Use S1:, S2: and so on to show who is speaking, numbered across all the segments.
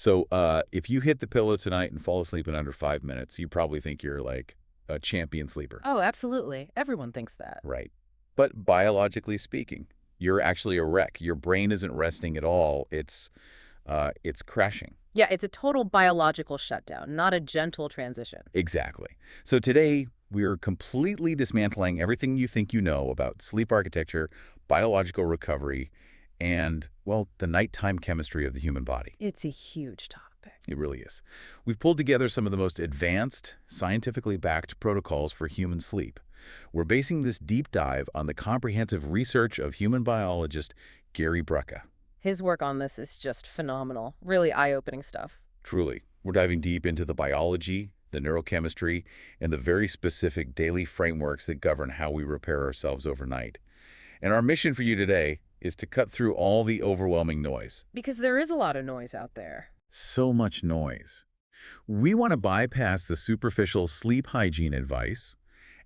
S1: So if you hit the pillow tonight and fall asleep in under 5 minutes, you probably think you're like a champion sleeper.
S2: Oh, absolutely. Everyone thinks that.
S1: Right. But biologically speaking, you're actually a wreck. Your brain isn't resting at all. It's crashing.
S2: Yeah, it's a total biological shutdown, not a gentle transition.
S1: Exactly. So today, we're completely dismantling everything you think you know about sleep architecture, biological recovery, and, well, the nighttime chemistry of the human body.
S2: It's a huge topic.
S1: It really is. We've pulled together some of the most advanced, scientifically backed protocols for human sleep. We're basing this deep dive on the comprehensive research of human biologist Gary Brecka.
S2: His work on this is just phenomenal. Really eye-opening stuff.
S1: Truly, we're diving deep into the biology, the neurochemistry, and the very specific daily frameworks that govern how we repair ourselves overnight. And our mission for you today is to cut through all the overwhelming noise.
S2: Because there is a lot of noise out there.
S1: So much noise. We want to bypass the superficial sleep hygiene advice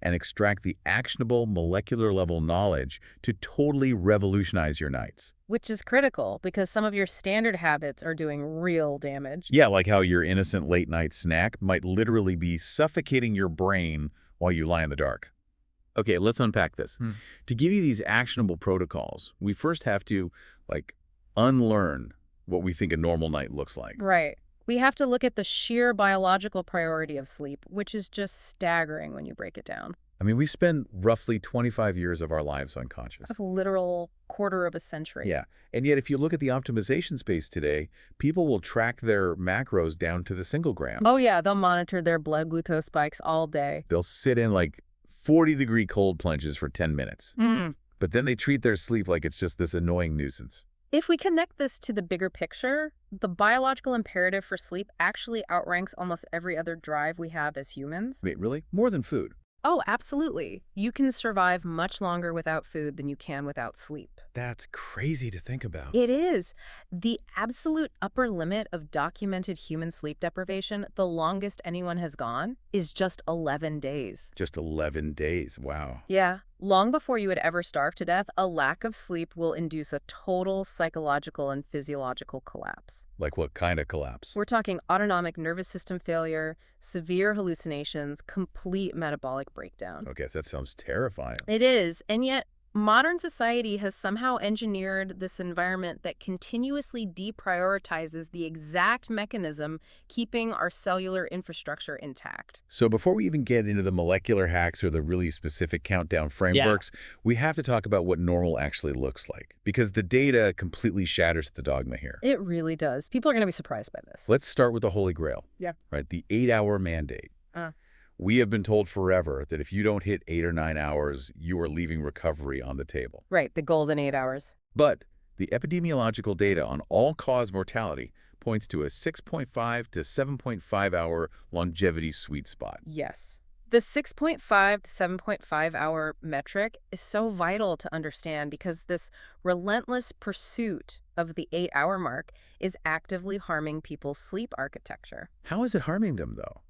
S1: and extract the actionable molecular-level knowledge to totally revolutionize your nights.
S2: Which is critical because some of your standard habits are doing real damage.
S1: Yeah, like how your innocent late-night snack might literally be suffocating your brain while you lie in the dark. Okay, let's unpack this. To give you these actionable protocols, we first have to, unlearn what we think a normal night looks like.
S2: Right. We have to look at the sheer biological priority of sleep, which is just staggering when you break it down.
S1: I mean, we spend roughly 25 years of our lives unconscious.
S2: That's a literal quarter of a century.
S1: Yeah, and yet if you look at the optimization space today, people will track their macros down to the single gram.
S2: Oh yeah, they'll monitor their blood glucose spikes all day.
S1: They'll sit in 40-degree cold plunges for 10 minutes. But then they treat their sleep like it's just this annoying nuisance.
S2: If we connect this to the bigger picture, the biological imperative for sleep actually outranks almost every other drive we have as humans.
S1: Wait, really? More than food?
S2: Oh, absolutely. You can survive much longer without food than you can without sleep.
S1: That's crazy to think about.
S2: It is. The absolute upper limit of documented human sleep deprivation, the longest anyone has gone, is just 11 days.
S1: Just 11 days. Wow.
S2: Yeah. Long before you would ever starve to death, a lack of sleep will induce a total psychological and physiological collapse.
S1: Like what kind of collapse?
S2: We're talking autonomic nervous system failure, severe hallucinations, complete metabolic breakdown.
S1: Okay, so that sounds terrifying.
S2: It is, and yet modern society has somehow engineered this environment that continuously deprioritizes the exact mechanism keeping our cellular infrastructure intact.
S1: So before we even get into the molecular hacks or the really specific countdown frameworks, we have to talk about what normal actually looks like, because the data completely shatters the dogma here.
S2: It really does. People are going to be surprised by this.
S1: Let's start with the Holy Grail.
S2: Yeah.
S1: Right, the 8-hour mandate. We have been told forever that if you don't hit 8 or 9 hours, you are leaving recovery on the table.
S2: Right, the golden 8 hours.
S1: But the epidemiological data on all-cause mortality points to a 6.5 to 7.5 hour longevity sweet spot.
S2: Yes. The 6.5 to 7.5 hour metric is so vital to understand because this relentless pursuit of the 8-hour mark is actively harming people's sleep architecture.
S1: How is it harming them, though?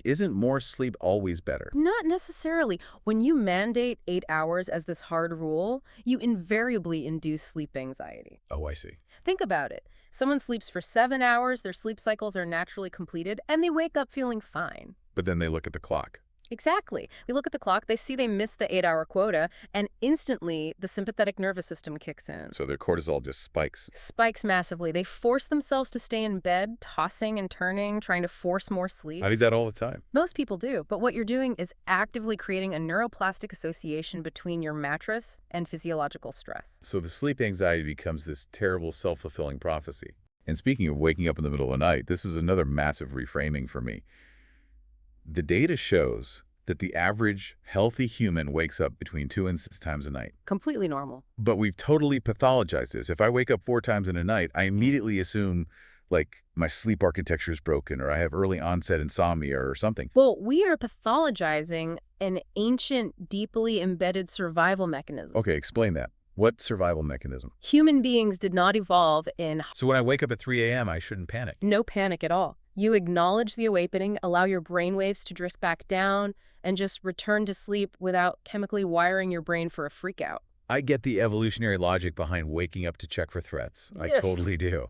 S1: Isn't more sleep always better?
S2: Not necessarily. When you mandate 8 hours as this hard rule, you invariably induce sleep anxiety.
S1: Oh, I see.
S2: Think about it. Someone sleeps for 7 hours, their sleep cycles are naturally completed, and they wake up feeling fine.
S1: But then they look at the clock.
S2: Exactly. They look at the clock, they see they missed the 8-hour quota, and instantly the sympathetic nervous system kicks in.
S1: So their cortisol just spikes.
S2: Spikes massively. They force themselves to stay in bed, tossing and turning, trying to force more sleep.
S1: I do that all the time.
S2: Most people do, but what you're doing is actively creating a neuroplastic association between your mattress and physiological stress.
S1: So the sleep anxiety becomes this terrible self-fulfilling prophecy. And speaking of waking up in the middle of the night, this is another massive reframing for me. The data shows that the average healthy human wakes up between 2 and 6 times a night.
S2: Completely normal.
S1: But we've totally pathologized this. If I wake up 4 times in a night, I immediately assume, my sleep architecture is broken or I have early onset insomnia or something.
S2: Well, we are pathologizing an ancient, deeply embedded survival mechanism.
S1: Okay, explain that. What survival mechanism?
S2: Human beings did not evolve in...
S1: So when I wake up at 3 a.m., I shouldn't panic?
S2: No panic at all. You acknowledge the awakening, allow your brain waves to drift back down, and just return to sleep without chemically wiring your brain for a freak out.
S1: I get the evolutionary logic behind waking up to check for threats. I
S2: Yes.
S1: totally do.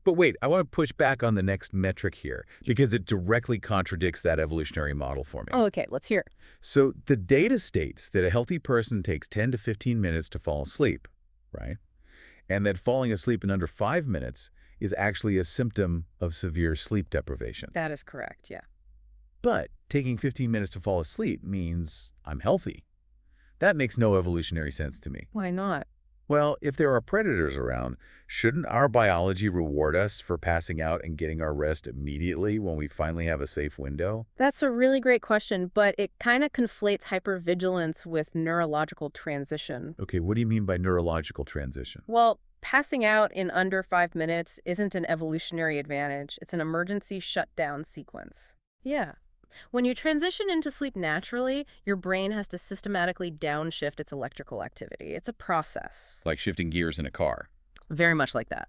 S1: But wait, I want to push back on the next metric here because it directly contradicts that evolutionary model for me.
S2: Oh, okay, let's hear it.
S1: So the data states that a healthy person takes 10 to 15 minutes to fall asleep, right? And that falling asleep in under 5 minutes is actually a symptom of severe sleep deprivation.
S2: That is correct, yeah.
S1: But taking 15 minutes to fall asleep means I'm healthy. That makes no evolutionary sense to me.
S2: Why not?
S1: Well, if there are predators around, shouldn't our biology reward us for passing out and getting our rest immediately when we finally have a safe window?
S2: That's a really great question, but it kind of conflates hypervigilance with neurological transition.
S1: Okay, what do you mean by neurological transition?
S2: Well, passing out in under 5 minutes isn't an evolutionary advantage. It's an emergency shutdown sequence. Yeah. When you transition into sleep naturally, your brain has to systematically downshift its electrical activity. It's a process.
S1: Like shifting gears in a car.
S2: Very much like that.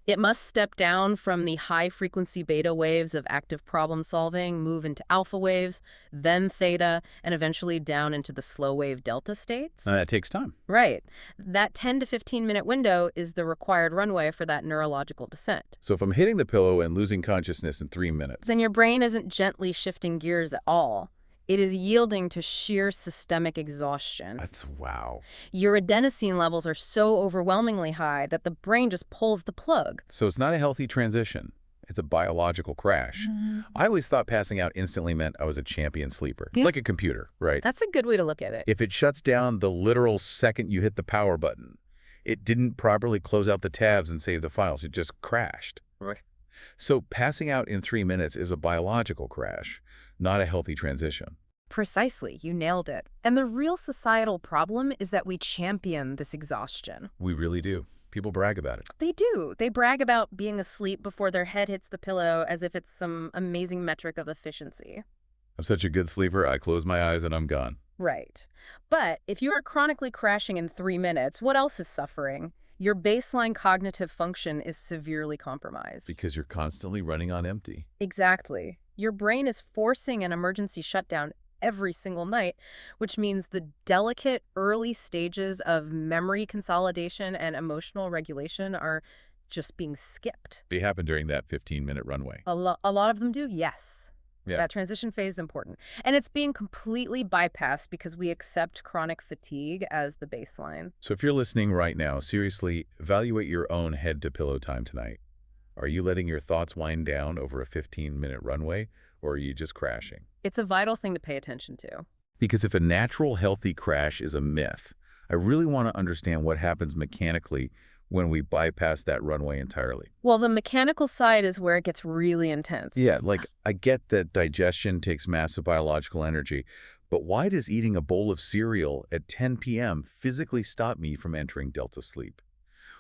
S2: It must step down from the high-frequency beta waves of active problem-solving, move into alpha waves, then theta, and eventually down into the slow-wave delta states.
S1: And that takes time.
S2: Right. That 10 to 15-minute window is the required runway for that neurological descent.
S1: So if I'm hitting the pillow and losing consciousness in 3 minutes,
S2: Then your brain isn't gently shifting gears at all. It is yielding to sheer systemic exhaustion.
S1: that's wow.
S2: Your adenosine levels are so overwhelmingly high that the brain just pulls the plug.
S1: So it's not a healthy transition. It's a biological crash. I always thought passing out instantly meant I was a champion sleeper.
S2: Yeah.
S1: Like a computer, right?
S2: That's a good way to look at it.
S1: If it shuts down the literal second you hit the power button, it didn't properly close out the tabs and save the files. It just crashed.
S2: Right.
S1: So passing out in 3 minutes is a biological crash, not a healthy transition.
S2: Precisely, you nailed it. And the real societal problem is that we champion this exhaustion.
S1: We really do. People brag about it.
S2: They do. They brag about being asleep before their head hits the pillow as if it's some amazing metric of efficiency.
S1: I'm such a good sleeper, I close my eyes and I'm gone.
S2: Right. But if you are chronically crashing in 3 minutes, what else is suffering? Your baseline cognitive function is severely compromised.
S1: Because you're constantly running on empty.
S2: Exactly. Your brain is forcing an emergency shutdown every single night, which means the delicate early stages of memory consolidation and emotional regulation are just being skipped.
S1: They happen during that 15-minute runway.
S2: A lot of them do, yes.
S1: Yeah.
S2: That transition phase is important. And it's being completely bypassed because we accept chronic fatigue as the baseline.
S1: So if you're listening right now, seriously, evaluate your own head-to-pillow time tonight. Are you letting your thoughts wind down over a 15-minute runway, or are you just crashing?
S2: It's a vital thing to pay attention to.
S1: Because if a natural, healthy crash is a myth, I really want to understand what happens mechanically when we bypass that runway entirely.
S2: Well, the mechanical side is where it gets really intense.
S1: Yeah, like I get that digestion takes massive biological energy, but why does eating a bowl of cereal at 10 p.m. physically stop me from entering delta sleep?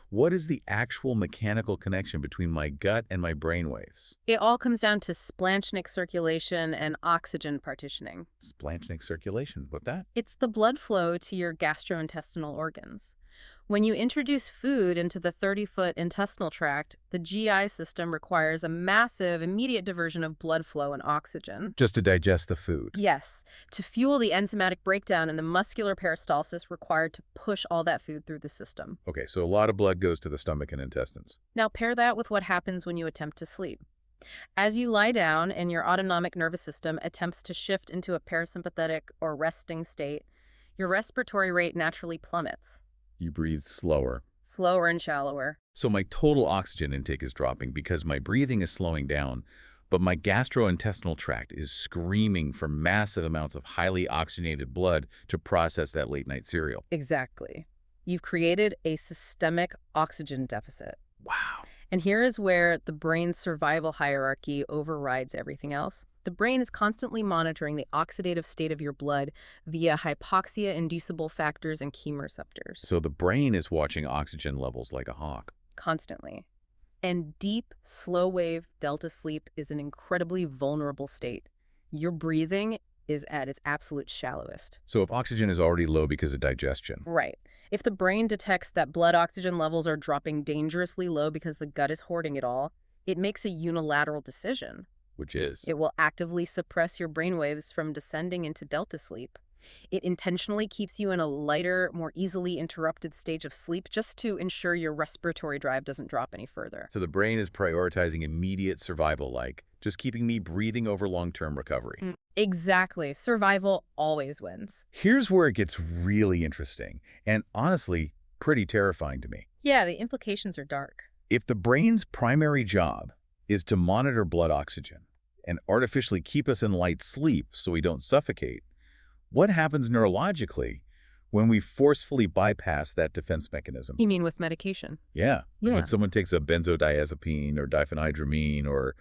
S1: What is the actual mechanical connection between my gut and my brainwaves?
S2: It all comes down to splanchnic circulation and oxygen partitioning.
S1: Splanchnic circulation, what that?
S2: It's the blood flow to your gastrointestinal organs. When you introduce food into the 30-foot intestinal tract, the GI system requires a massive, immediate diversion of blood flow and oxygen.
S1: Just to digest the food.
S2: Yes, to fuel the enzymatic breakdown and the muscular peristalsis required to push all that food through the system.
S1: Okay, so a lot of blood goes to the stomach and intestines.
S2: Now pair that with what happens when you attempt to sleep. As you lie down and your autonomic nervous system attempts to shift into a parasympathetic or resting state, your respiratory rate naturally plummets.
S1: You breathe slower.
S2: Slower and shallower.
S1: So my total oxygen intake is dropping because my breathing is slowing down, but my gastrointestinal tract is screaming for massive amounts of highly oxygenated blood to process that late-night cereal.
S2: Exactly. You've created a systemic oxygen deficit.
S1: Wow.
S2: And here is where the brain's survival hierarchy overrides everything else. The brain is constantly monitoring the oxidative state of your blood via hypoxia-inducible factors and chemoreceptors.
S1: So the brain is watching oxygen levels like a hawk.
S2: Constantly. And deep, slow-wave delta sleep is an incredibly vulnerable state. Your breathing is at its absolute shallowest.
S1: So if oxygen is already low because of digestion.
S2: Right. If the brain detects that blood oxygen levels are dropping dangerously low because the gut is hoarding it all, it makes a unilateral decision.
S1: Which is?
S2: It will actively suppress your brainwaves from descending into delta sleep. It intentionally keeps you in a lighter, more easily interrupted stage of sleep just to ensure your respiratory drive doesn't drop any further.
S1: So the brain is prioritizing immediate survival, like just keeping me breathing over long-term recovery.
S2: Exactly. Survival always wins.
S1: Here's where it gets really interesting, and honestly, pretty terrifying to me.
S2: Yeah, the implications are dark.
S1: If the brain's primary job is to monitor blood oxygen and artificially keep us in light sleep so we don't suffocate, what happens neurologically when we forcefully bypass that defense mechanism?
S2: You mean with medication?
S1: Yeah.
S2: Yeah.
S1: When someone takes a benzodiazepine or diphenhydramine or,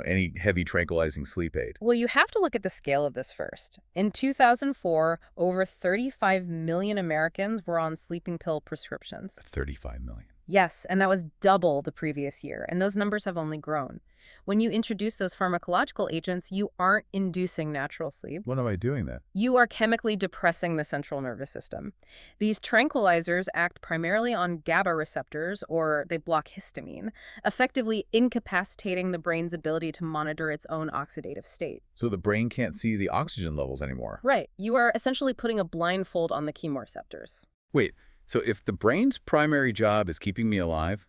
S1: any heavy tranquilizing sleep aid.
S2: Well, you have to look at the scale of this first. In 2004, over 35 million Americans were on sleeping pill prescriptions.
S1: 35 million.
S2: Yes, and that was double the previous year, and those numbers have only grown. When you introduce those pharmacological agents, you aren't inducing natural sleep.
S1: When am I doing that?
S2: You are chemically depressing the central nervous system. These tranquilizers act primarily on GABA receptors, or they block histamine, effectively incapacitating the brain's ability to monitor its own oxidative state.
S1: So the brain can't see the oxygen levels anymore.
S2: Right. You are essentially putting a blindfold on the chemoreceptors.
S1: Wait, so if the brain's primary job is keeping me alive,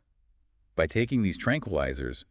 S1: by taking these tranquilizers,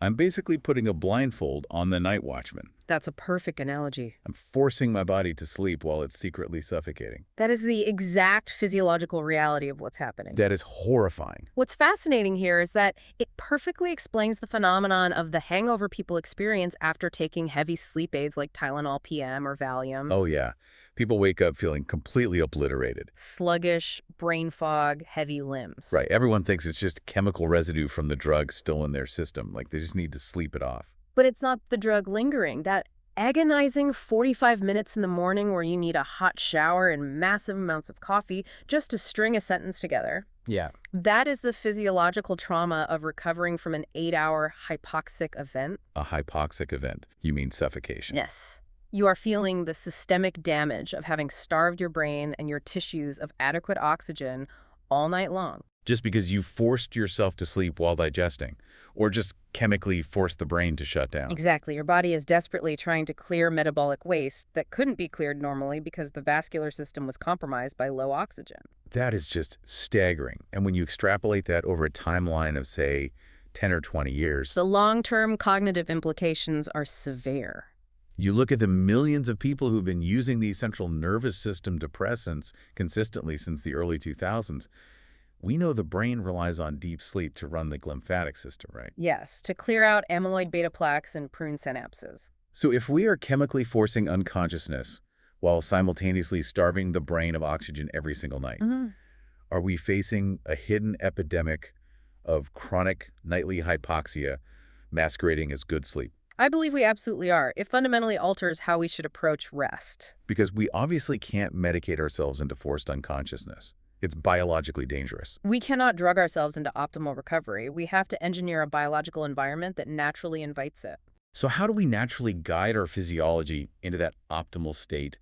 S1: I'm basically putting a blindfold on the night watchman.
S2: That's a perfect analogy.
S1: I'm forcing my body to sleep while it's secretly suffocating.
S2: That is the exact physiological reality of what's happening.
S1: That is horrifying.
S2: What's fascinating here is that it perfectly explains the phenomenon of the hangover people experience after taking heavy sleep aids like Tylenol PM or Valium.
S1: Oh yeah. People wake up feeling completely obliterated.
S2: Sluggish, brain fog, heavy limbs.
S1: Right. Everyone thinks it's just chemical residue from the drug still in their system. Like they just need to sleep it off.
S2: But it's not the drug lingering. That agonizing 45 minutes in the morning where you need a hot shower and massive amounts of coffee just to string a sentence together.
S1: Yeah.
S2: That is the physiological trauma of recovering from an 8-hour hypoxic event.
S1: A hypoxic event. You mean suffocation?
S2: Yes. You are feeling the systemic damage of having starved your brain and your tissues of adequate oxygen all night long.
S1: Just because you forced yourself to sleep while digesting, or just chemically forced the brain to shut down.
S2: Exactly. Your body is desperately trying to clear metabolic waste that couldn't be cleared normally because the vascular system was compromised by low oxygen.
S1: That is just staggering. And when you extrapolate that over a timeline of, say, 10 or 20 years,
S2: The long-term cognitive implications are severe.
S1: you look at the millions of people who've been using these central nervous system depressants consistently since the early 2000s. We know the brain relies on deep sleep to run the glymphatic system, right?
S2: Yes, to clear out amyloid beta plaques and prune synapses.
S1: So if we are chemically forcing unconsciousness while simultaneously starving the brain of oxygen every single night, are we facing a hidden epidemic of chronic nightly hypoxia masquerading as good sleep?
S2: I believe we absolutely are. It fundamentally alters how we should approach rest.
S1: Because we obviously can't medicate ourselves into forced unconsciousness. It's biologically dangerous.
S2: We cannot drug ourselves into optimal recovery. We have to engineer a biological environment that naturally invites it.
S1: So how do we naturally guide our physiology into that optimal state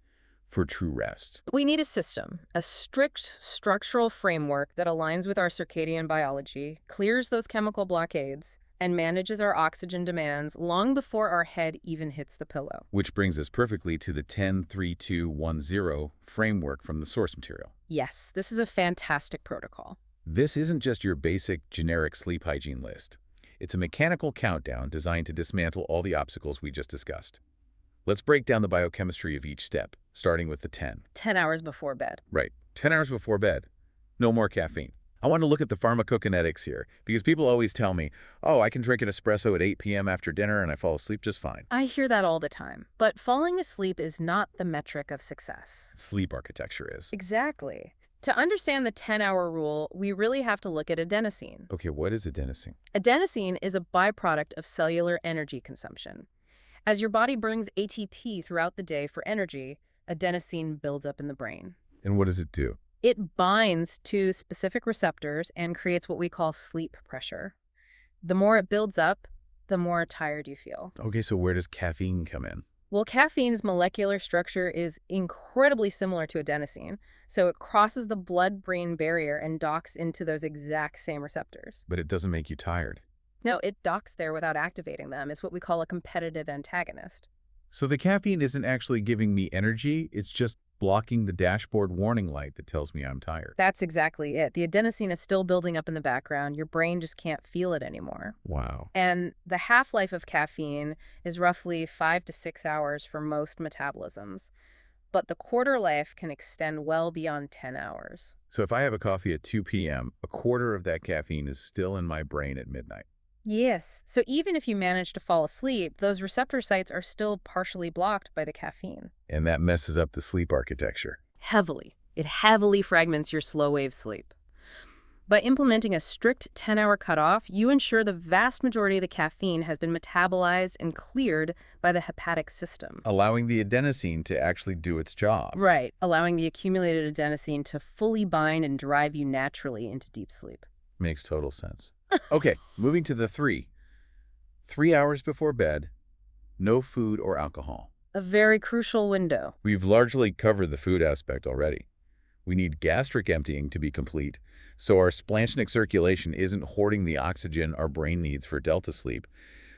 S1: for true rest?
S2: We need a system, a strict structural framework that aligns with our circadian biology, clears those chemical blockades, and manages our oxygen demands long before our head even hits the pillow.
S1: Which brings us perfectly to the 10-3-2-1-0 framework from the source material.
S2: Yes, this is a fantastic protocol.
S1: This isn't just your basic generic sleep hygiene list. It's a mechanical countdown designed to dismantle all the obstacles we just discussed. Let's break down the biochemistry of each step, starting with the 10.
S2: 10 hours before bed.
S1: Right, 10 hours before bed. No more caffeine. I want to look at the pharmacokinetics here, because people always tell me, oh, I can drink an espresso at 8 p.m. after dinner and I fall asleep just fine.
S2: I hear that all the time. But falling asleep is not the metric of success.
S1: Sleep architecture is.
S2: Exactly. To understand the 10-hour rule, we really have to look at adenosine.
S1: Okay, what is adenosine?
S2: Adenosine is a byproduct of cellular energy consumption. As your body burns ATP throughout the day for energy, adenosine builds up in the brain.
S1: And what does it do?
S2: It binds to specific receptors and creates what we call sleep pressure. The more it builds up, the more tired you feel.
S1: Okay, so where does caffeine come in?
S2: Well, caffeine's molecular structure is incredibly similar to adenosine, so it crosses the blood-brain barrier and docks into those exact same receptors.
S1: But it doesn't make you tired.
S2: No, it docks there without activating them. It's what we call a competitive antagonist.
S1: So the caffeine isn't actually giving me energy, it's just blocking the dashboard warning light that tells me I'm tired.
S2: That's exactly it. The adenosine is still building up in the background. Your brain just can't feel it anymore.
S1: Wow.
S2: And the half-life of caffeine is roughly 5 to 6 hours for most metabolisms. But the quarter life can extend well beyond 10 hours.
S1: So if I have a coffee at 2 p.m., a quarter of that caffeine is still in my brain at midnight.
S2: Yes. So even if you manage to fall asleep, those receptor sites are still partially blocked by the caffeine.
S1: And that messes up the sleep architecture.
S2: Heavily. It heavily fragments your slow-wave sleep. By implementing a strict 10-hour cutoff, you ensure the vast majority of the caffeine has been metabolized and cleared by the hepatic system.
S1: Allowing the adenosine to actually do its job.
S2: Right, allowing the accumulated adenosine to fully bind and drive you naturally into deep sleep.
S1: Makes total sense. Okay, moving to the 3. 3 hours before bed, no food or alcohol.
S2: A very crucial window.
S1: We've largely covered the food aspect already. We need gastric emptying to be complete, so our splanchnic circulation isn't hoarding the oxygen our brain needs for delta sleep.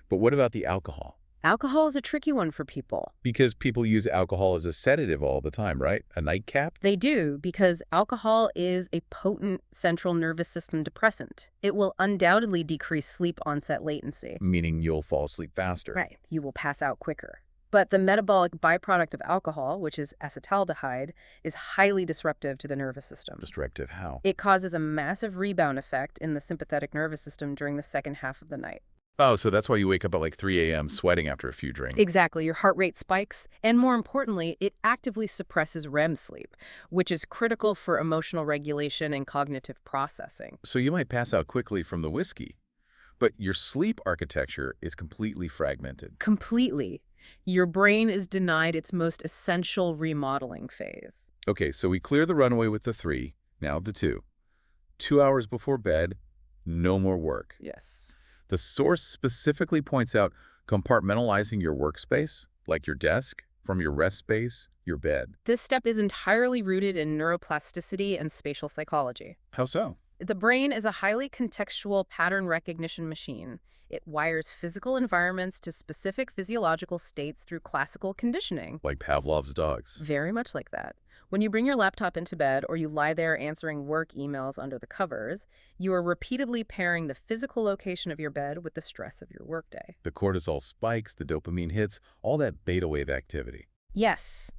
S1: But what about the alcohol?
S2: Alcohol is a tricky one for people.
S1: Because people use alcohol as a sedative all the time, right? A nightcap?
S2: They do, because alcohol is a potent central nervous system depressant. It will undoubtedly decrease sleep onset latency.
S1: Meaning you'll fall asleep faster.
S2: Right. You will pass out quicker. But the metabolic byproduct of alcohol, which is acetaldehyde, is highly disruptive to the nervous system.
S1: Disruptive how?
S2: It causes a massive rebound effect in the sympathetic nervous system during the second half of the night.
S1: Oh, so that's why you wake up at like 3 a.m. sweating after a few drinks.
S2: Exactly. Your heart rate spikes. And more importantly, it actively suppresses REM sleep, which is critical for emotional regulation and cognitive processing.
S1: So you might pass out quickly from the whiskey, but your sleep architecture is completely fragmented.
S2: Completely. Your brain is denied its most essential remodeling phase.
S1: Okay, so we clear the runway with the 3, now the 2. 2 hours before bed, no more work.
S2: Yes.
S1: The source specifically points out compartmentalizing your workspace, like your desk, from your rest space, your bed.
S2: This step is entirely rooted in neuroplasticity and spatial psychology.
S1: How so?
S2: The brain is a highly contextual pattern recognition machine. It wires physical environments to specific physiological states through classical conditioning.
S1: Like Pavlov's dogs.
S2: Very much like that. When you bring your laptop into bed or you lie there answering work emails under the covers, you are repeatedly pairing the physical location of your bed with the stress of your workday.
S1: The cortisol spikes, the dopamine hits, all that beta wave activity.
S2: Yes.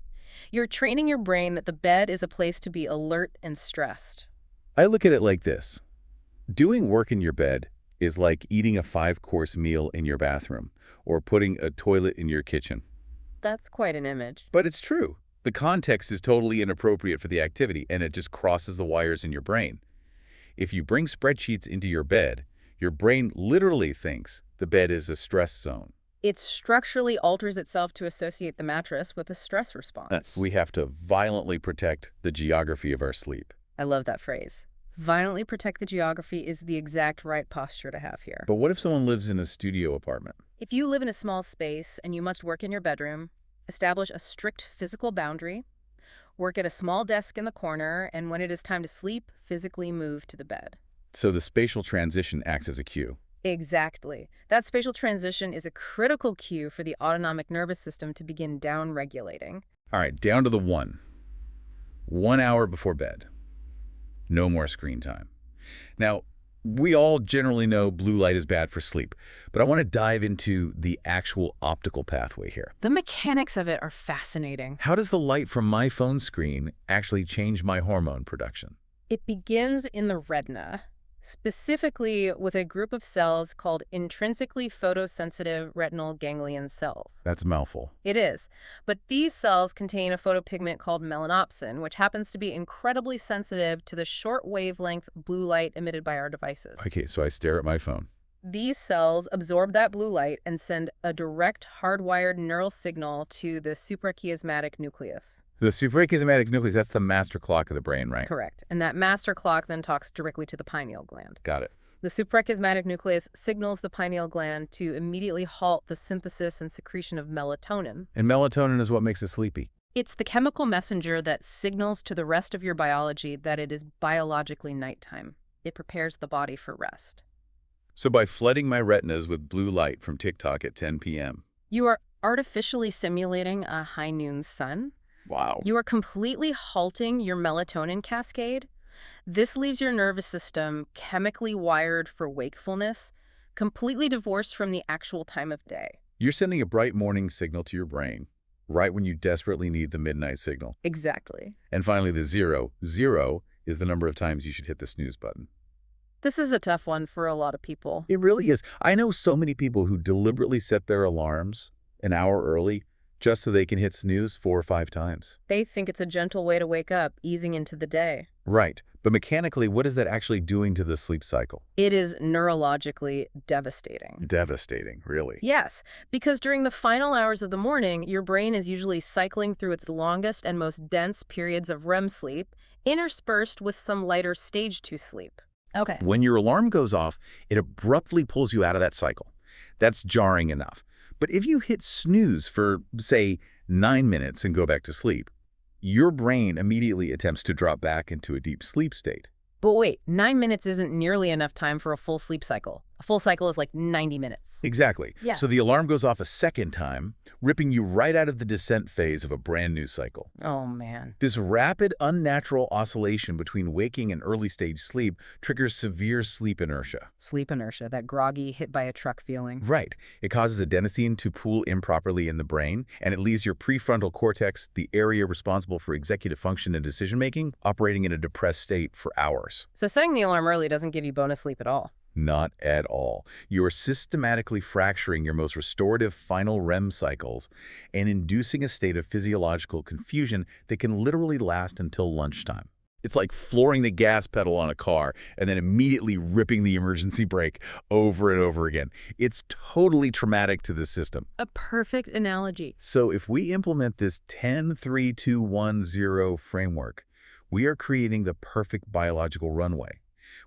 S2: You're training your brain that the bed is a place to be alert and stressed.
S1: I look at it like this. Doing work in your bed is like eating a 5-course meal in your bathroom or putting a toilet in your kitchen.
S2: That's quite an image.
S1: But it's true. The context is totally inappropriate for the activity, and it just crosses the wires in your brain. If you bring spreadsheets into your bed, your brain literally thinks the bed is a stress zone.
S2: It structurally alters itself to associate the mattress with a stress response.
S1: We have to violently protect the geography of our sleep.
S2: I love that phrase. Violently protect the geography is the exact right posture to have here.
S1: But what if someone lives in a studio apartment?
S2: If you live in a small space and you must work in your bedroom, establish a strict physical boundary, work at a small desk in the corner, and when it is time to sleep, physically move to the bed.
S1: So the spatial transition acts as a cue.
S2: Exactly. That spatial transition is a critical cue for the autonomic nervous system to begin down-regulating.
S1: All right, down to the 1. 1 hour before bed. No more screen time. Now, we all generally know blue light is bad for sleep, but I want to dive into the actual optical pathway here.
S2: The mechanics of it are fascinating.
S1: How does the light from my phone screen actually change my hormone production?
S2: It begins in the retina, specifically with a group of cells called intrinsically photosensitive retinal ganglion cells.
S1: That's a mouthful.
S2: It is. But these cells contain a photopigment called melanopsin, which happens to be incredibly sensitive to the short wavelength blue light emitted by our devices.
S1: Okay, so I stare at my phone.
S2: These cells absorb that blue light and send a direct hardwired neural signal to the suprachiasmatic nucleus.
S1: The suprachiasmatic nucleus, that's the master clock of the brain, right?
S2: Correct. And that master clock then talks directly to the pineal gland.
S1: Got it.
S2: The suprachiasmatic nucleus signals the pineal gland to immediately halt the synthesis and secretion of melatonin.
S1: And melatonin is what makes us sleepy.
S2: It's the chemical messenger that signals to the rest of your biology that it is biologically nighttime. It prepares the body for rest.
S1: So by flooding my retinas with blue light from TikTok at 10 p.m.,
S2: You are artificially simulating a high noon sun,
S1: Wow.
S2: You are completely halting your melatonin cascade. This leaves your nervous system chemically wired for wakefulness, completely divorced from the actual time of day.
S1: You're sending a bright morning signal to your brain, right when you desperately need the midnight signal.
S2: Exactly.
S1: And finally, the zero. Zero is the number of times you should hit the snooze button.
S2: This is a tough one for a lot of people.
S1: It really is. I know so many people who deliberately set their alarms an hour early just so they can hit snooze 4 or 5 times.
S2: They think it's a gentle way to wake up, easing into the day.
S1: Right. But mechanically, what is that actually doing to the sleep cycle?
S2: It is neurologically devastating.
S1: Devastating, really.
S2: Yes, because during the final hours of the morning, your brain is usually cycling through its longest and most dense periods of REM sleep, interspersed with some lighter stage 2 sleep. Okay.
S1: When your alarm goes off, it abruptly pulls you out of that cycle. That's jarring enough. But if you hit snooze for, say, 9 minutes and go back to sleep, your brain immediately attempts to drop back into a deep sleep state.
S2: But wait, 9 minutes isn't nearly enough time for a full sleep cycle. A full cycle is like 90 minutes.
S1: Exactly.
S2: Yeah.
S1: So the alarm goes off a second time, ripping you right out of the descent phase of a brand new cycle.
S2: Oh, man.
S1: This rapid, unnatural oscillation between waking and early-stage sleep triggers severe sleep inertia.
S2: Sleep inertia, that groggy, hit by a truck feeling.
S1: Right. It causes adenosine to pool improperly in the brain, and it leaves your prefrontal cortex, the area responsible for executive function and decision-making, operating in a depressed state for hours.
S2: So setting the alarm early doesn't give you bonus sleep at all.
S1: Not at all. You are systematically fracturing your most restorative final REM cycles and inducing a state of physiological confusion that can literally last until lunchtime. It's like flooring the gas pedal on a car and then immediately ripping the emergency brake over and over again. It's totally traumatic to the system.
S2: A perfect analogy.
S1: So if we implement this 10-3-2-1-0 framework, we are creating the perfect biological runway.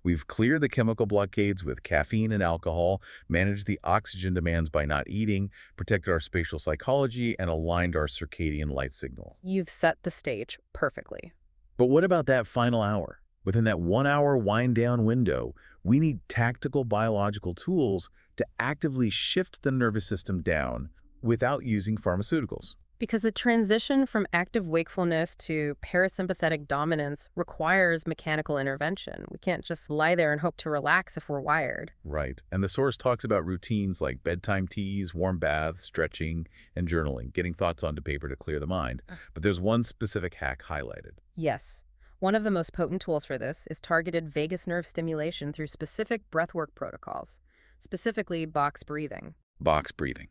S1: We've cleared the chemical blockades with caffeine and alcohol, managed the oxygen demands by not eating, protected our spatial psychology, and aligned our circadian light signal.
S2: You've set the stage perfectly.
S1: But what about that final hour? Within that 1-hour wind-down window, we need tactical biological tools to actively shift the nervous system down without using pharmaceuticals.
S2: Because the transition from active wakefulness to parasympathetic dominance requires mechanical intervention. We can't just lie there and hope to relax if we're wired.
S1: Right. And the source talks about routines like bedtime teas, warm baths, stretching, and journaling, getting thoughts onto paper to clear the mind. But there's one specific hack highlighted.
S2: Yes. One of the most potent tools for this is targeted vagus nerve stimulation through specific breathwork protocols, specifically box breathing.
S1: Box breathing.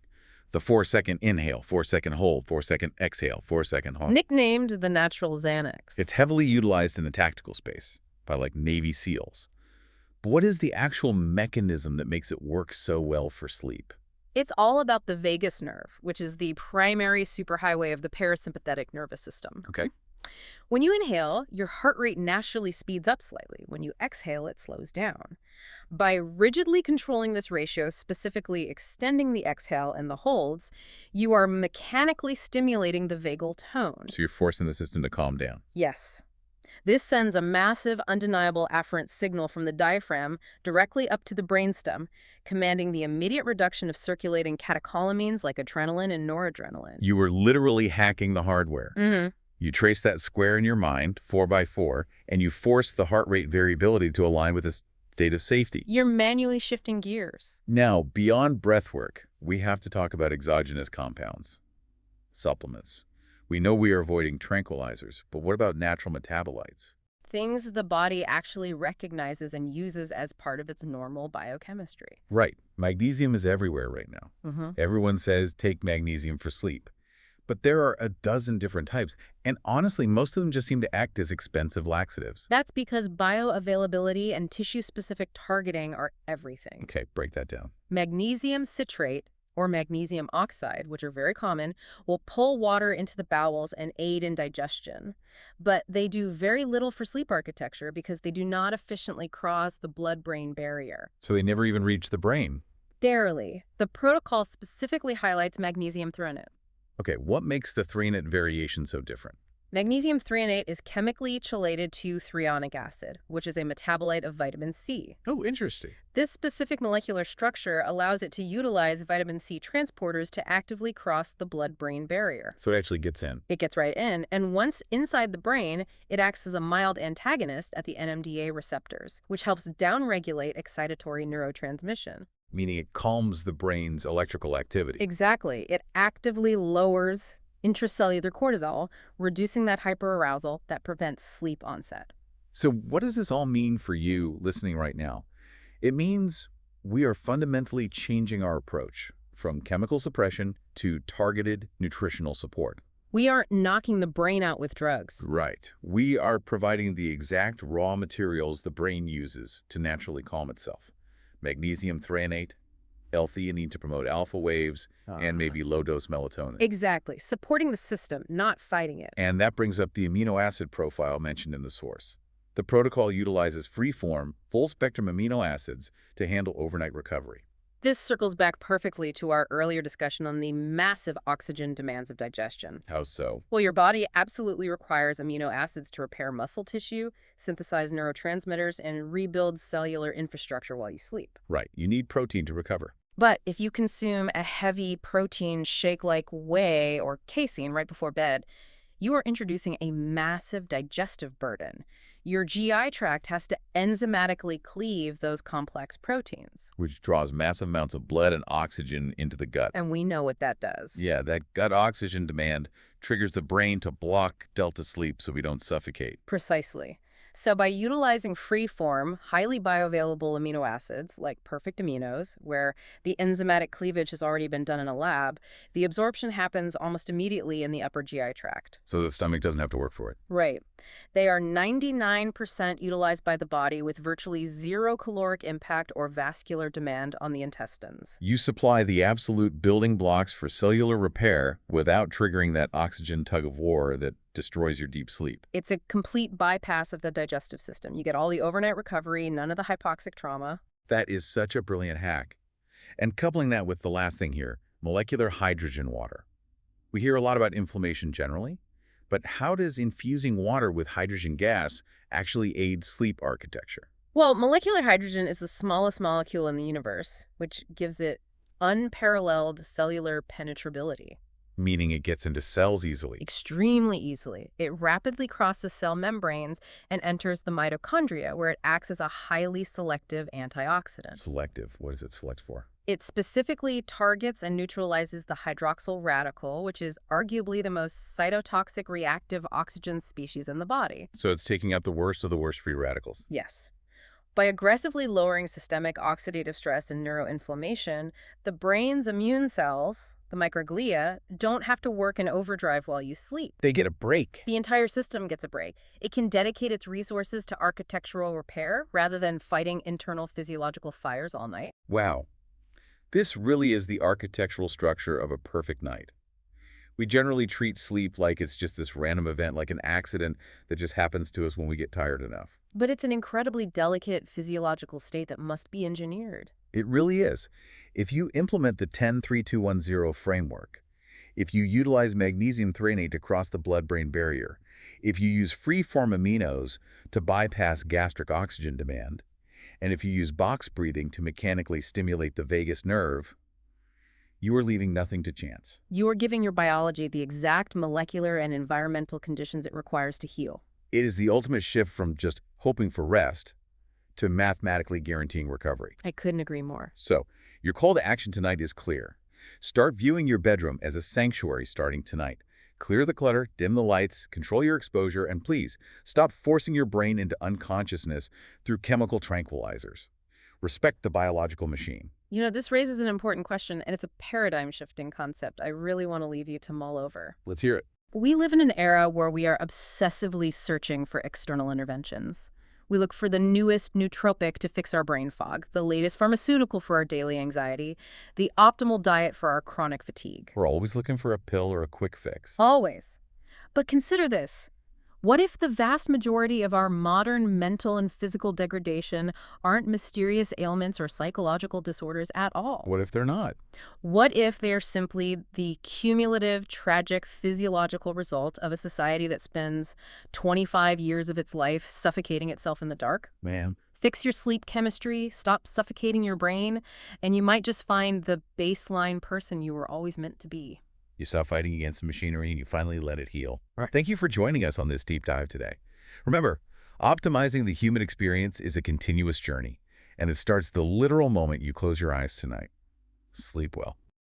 S1: The 4-second inhale, 4-second hold, 4-second exhale, 4-second hold.
S2: Nicknamed the natural Xanax.
S1: It's heavily utilized in the tactical space by like Navy SEALs. But what is the actual mechanism that makes it work so well for sleep?
S2: It's all about the vagus nerve, which is the primary superhighway of the parasympathetic nervous system.
S1: Okay.
S2: When you inhale, your heart rate naturally speeds up slightly. When you exhale, it slows down. By rigidly controlling this ratio, specifically extending the exhale and the holds, you are mechanically stimulating the vagal tone.
S1: So you're forcing the system to calm down.
S2: Yes. This sends a massive, undeniable afferent signal from the diaphragm directly up to the brainstem, commanding the immediate reduction of circulating catecholamines like adrenaline and noradrenaline.
S1: You were literally hacking the hardware.
S2: Mm-hmm.
S1: You trace that square in your mind, 4x4, and you force the heart rate variability to align with a state of safety.
S2: You're manually shifting gears.
S1: Now, beyond breathwork, we have to talk about exogenous compounds, supplements. We know we are avoiding tranquilizers, but what about natural metabolites?
S2: Things the body actually recognizes and uses as part of its normal biochemistry.
S1: Right. Magnesium is everywhere right now.
S2: Mm-hmm.
S1: Everyone says take magnesium for sleep. But there are a dozen different types, and honestly, most of them just seem to act as expensive laxatives.
S2: That's because bioavailability and tissue-specific targeting are everything.
S1: Okay, break that down.
S2: Magnesium citrate, or magnesium oxide, which are very common, will pull water into the bowels and aid in digestion. But they do very little for sleep architecture because they do not efficiently cross the blood-brain barrier.
S1: So they never even reach the brain.
S2: Barely. The protocol specifically highlights magnesium threonate.
S1: Okay, what makes the threonate variation so different?
S2: Magnesium threonate is chemically chelated to threonic acid, which is a metabolite of vitamin C.
S1: Oh, interesting.
S2: This specific molecular structure allows it to utilize vitamin C transporters to actively cross the blood-brain barrier.
S1: So it actually gets in.
S2: It gets right in, and once inside the brain, it acts as a mild antagonist at the NMDA receptors, which helps downregulate excitatory neurotransmission.
S1: Meaning it calms the brain's electrical activity.
S2: Exactly. It actively lowers intracellular cortisol, reducing that hyperarousal that prevents sleep onset.
S1: So what does this all mean for you listening right now? It means we are fundamentally changing our approach from chemical suppression to targeted nutritional support.
S2: We aren't knocking the brain out with drugs.
S1: Right. We are providing the exact raw materials the brain uses to naturally calm itself. Magnesium threonate, L-theanine to promote alpha waves, and maybe low-dose melatonin.
S2: Exactly. Supporting the system, not fighting it.
S1: And that brings up the amino acid profile mentioned in the source. The protocol utilizes free-form, full-spectrum amino acids to handle overnight recovery.
S2: This circles back perfectly to our earlier discussion on the massive oxygen demands of digestion.
S1: How so?
S2: Well, your body absolutely requires amino acids to repair muscle tissue, synthesize neurotransmitters, and rebuild cellular infrastructure while you sleep.
S1: Right. You need protein to recover.
S2: But if you consume a heavy protein shake like whey or casein right before bed, you are introducing a massive digestive burden. Your GI tract has to enzymatically cleave those complex proteins.
S1: Which draws massive amounts of blood and oxygen into the gut.
S2: And we know what that does.
S1: Yeah, that gut oxygen demand triggers the brain to block delta sleep so we don't suffocate.
S2: Precisely. So by utilizing free-form, highly bioavailable amino acids, like perfect aminos, where the enzymatic cleavage has already been done in a lab, the absorption happens almost immediately in the upper GI tract.
S1: So the stomach doesn't have to work for it.
S2: Right. They are 99% utilized by the body with virtually zero caloric impact or vascular demand on the intestines.
S1: You supply the absolute building blocks for cellular repair without triggering that oxygen tug-of-war that destroys your deep sleep.
S2: It's a complete bypass of the digestive system. You get all the overnight recovery, none of the hypoxic trauma.
S1: That is such a brilliant hack. And coupling that with the last thing here, molecular hydrogen water. We hear a lot about inflammation generally, but how does infusing water with hydrogen gas actually aid sleep architecture?
S2: Well, molecular hydrogen is the smallest molecule in the universe, which gives it unparalleled cellular penetrability.
S1: Meaning it gets into cells easily.
S2: Extremely easily. It rapidly crosses cell membranes and enters the mitochondria, where it acts as a highly selective antioxidant.
S1: Selective. What does it select for?
S2: It specifically targets and neutralizes the hydroxyl radical, which is arguably the most cytotoxic reactive oxygen species in the body.
S1: So it's taking out the worst of the worst free radicals.
S2: Yes. By aggressively lowering systemic oxidative stress and neuroinflammation, the brain's immune cells, the microglia, don't have to work in overdrive while you sleep.
S1: They get a break.
S2: The entire system gets a break. It can dedicate its resources to architectural repair rather than fighting internal physiological fires all night.
S1: Wow. This really is the architectural structure of a perfect night. We generally treat sleep like it's just this random event, like an accident that just happens to us when we get tired enough.
S2: But it's an incredibly delicate physiological state that must be engineered.
S1: It really is. If you implement the 10-3-2-1-0 framework, if you utilize magnesium threonate to cross the blood-brain barrier, if you use free-form aminos to bypass gastric oxygen demand, and if you use box breathing to mechanically stimulate the vagus nerve, you are leaving nothing to chance.
S2: You are giving your biology the exact molecular and environmental conditions it requires to heal.
S1: It is the ultimate shift from just hoping for rest to mathematically guaranteeing recovery.
S2: I couldn't agree more.
S1: So, your call to action tonight is clear. Start viewing your bedroom as a sanctuary starting tonight. Clear the clutter, dim the lights, control your exposure, and please, stop forcing your brain into unconsciousness through chemical tranquilizers. Respect the biological machine.
S2: You know, this raises an important question, and it's a paradigm-shifting concept I really want to leave you to mull over.
S1: Let's hear it.
S2: We live in an era where we are obsessively searching for external interventions. We look for the newest nootropic to fix our brain fog, the latest pharmaceutical for our daily anxiety, the optimal diet for our chronic fatigue.
S1: We're always looking for a pill or a quick fix.
S2: Always. But consider this. What if the vast majority of our modern mental and physical degradation aren't mysterious ailments or psychological disorders at all?
S1: What if they're not?
S2: What if they're simply the cumulative, tragic, physiological result of a society that spends 25 years of its life suffocating itself in the dark?
S1: Man,
S2: Fix your sleep chemistry, stop suffocating your brain, and you might just find the baseline person you were always meant to be.
S1: you stop fighting against the machinery and you finally let it heal.
S2: Right.
S1: Thank you for joining us on this deep dive today. Remember, optimizing the human experience is a continuous journey, and it starts the literal moment you close your eyes tonight. Sleep well.